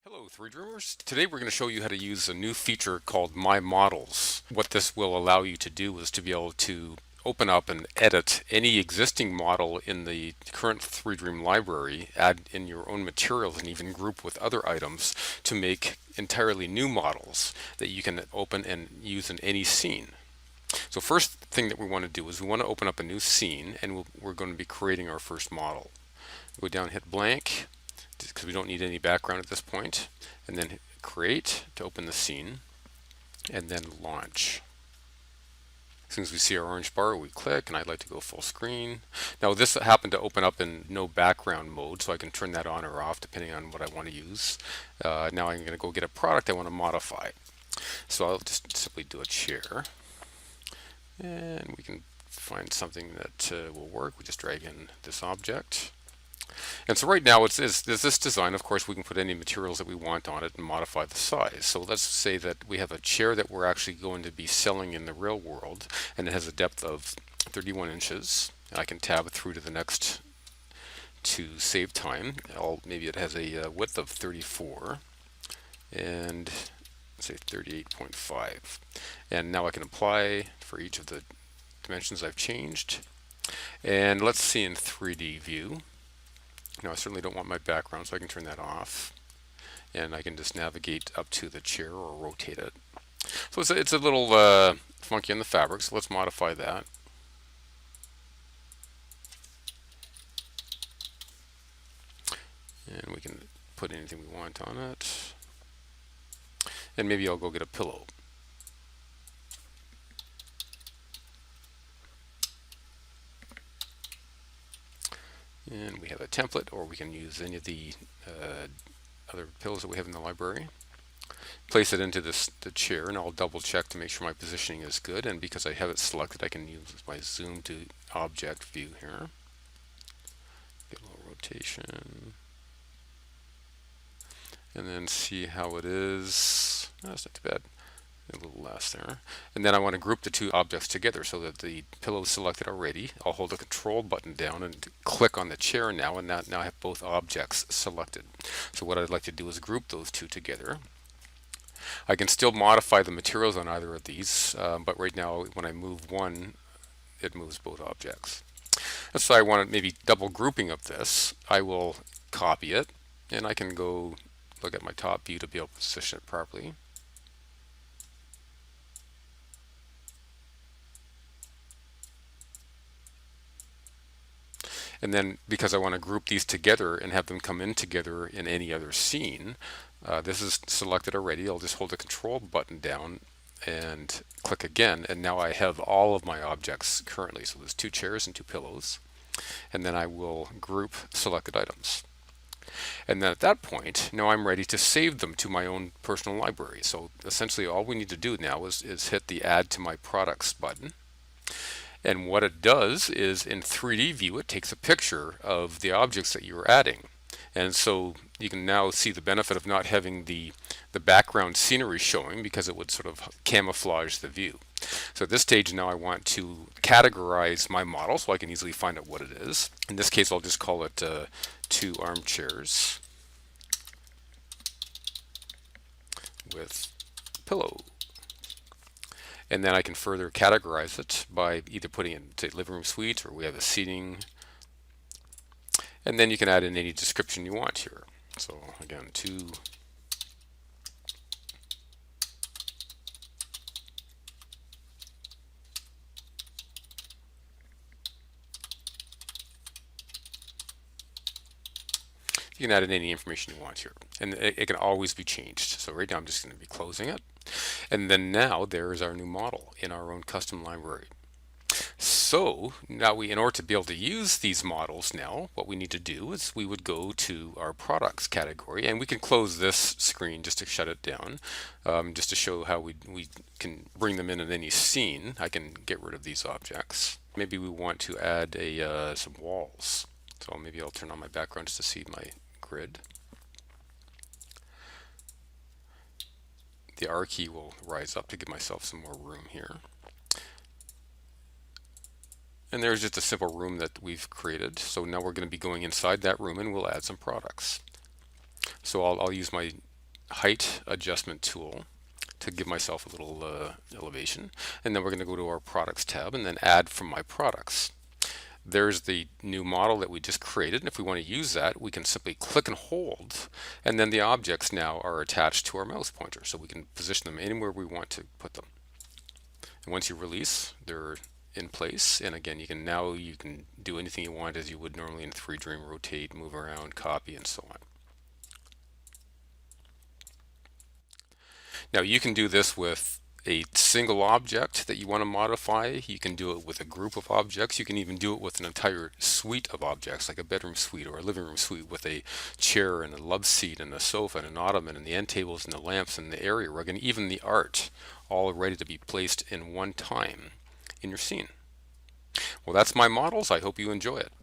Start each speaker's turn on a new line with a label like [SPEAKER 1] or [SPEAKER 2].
[SPEAKER 1] Hello, 3Dreamers. Today we're going to show you how to use a new feature called My Models. What this will allow you to do is to be able to open up and edit any existing model in the current 3Dream library, add in your own materials, and even group with other items to make entirely new models that you can open and use in any scene. So first thing that we want to do is we want to open up a new scene, and we're going to be creating our first model. Go down, hit blank, because we don't need any background at this point, and then hit create to open the scene, and then launch. As soon as we see our orange bar, we click, and I'd like to go full screen. Now this happened to open up in no background mode, so I can turn that on or off depending on what I want to use. Now I'm going to go get a product I want to modify. So I'll just simply do a chair, and we can find something that will work. We just drag in this object. And so right now there's this design. Of course, we can put any materials that we want on it and modify the size. So let's say that we have a chair that we're actually going to be selling in the real world, and it has a depth of 31 inches. I can tab through to the next to save time. Maybe it has a width of 34 and say 38.5. And now I can apply for each of the dimensions I've changed. And let's see in 3D view. Now I certainly don't want my background, so I can turn that off. And I can just navigate up to the chair or rotate it. So it's a little funky on the fabric, so let's modify that. And we can put anything we want on it. And maybe I'll go get a pillow. And we have a template, or we can use any of the other pillows that we have in the library. Place it into the chair, and I'll double check to make sure my positioning is good. And because I have it selected, I can use my zoom to object view here. Get a little rotation, and then see how it is. No, that's not too bad. A little less there. And then I want to group the two objects together so that the pillow is selected already. I'll hold the control button down and click on the chair now, and now I have both objects selected. So what I'd like to do is group those two together. I can still modify the materials on either of these, but right now when I move one, it moves both objects. And so I want maybe double grouping of this. I will copy it, and I can go look at my top view to be able to position it properly. And then because I want to group these together and have them come in together in any other scene, this is selected already. I'll just hold the control button down and click again, and now I have all of my objects currently. So there's two chairs and two pillows, and then I will group selected items. And then at that point, now I'm ready to save them to my own personal library. So essentially all we need to do now is hit the Add to My Products button. And what it does is in 3D view, it takes a picture of the objects that you're adding. And so you can now see the benefit of not having the background scenery showing, because it would sort of camouflage the view. So at this stage now I want to categorize my model so I can easily find out what it is. In this case I'll just call it two armchairs with pillow. And then I can further categorize it by either putting it into living room suite, or we have a seating. And then you can add in any description you want here. So again, two you can add in any information you want here, and it can always be changed. So right now I'm just going to be closing it, and then now there is our new model in our own custom library. So now in order to be able to use these models now, what we need to do is we would go to our products category, and we can close this screen just to shut it down, just to show how we can bring them in any scene. I can get rid of these objects. Maybe we want to add some walls. So maybe I'll turn on my background just to see my grid. The R key will rise up to give myself some more room here. And there's just a simple room that we've created. So now we're going to be going inside that room, and we'll add some products. So I'll use my height adjustment tool to give myself a little elevation. And then we're going to go to our products tab and then add from my products. There's the new model that we just created, and if we want to use that, we can simply click and hold, and then the objects now are attached to our mouse pointer, so we can position them anywhere we want to put them. And once you release, they're in place, and again, you can do anything you want as you would normally in 3Dream: rotate, move around, copy, and so on. Now you can do this with a single object that you want to modify. You can do it with a group of objects. You can even do it with an entire suite of objects, like a bedroom suite or a living room suite with a chair and a love seat and a sofa and an ottoman and the end tables and the lamps and the area rug and even the art, all ready to be placed in one time in your scene. Well, that's my models. I hope you enjoy it.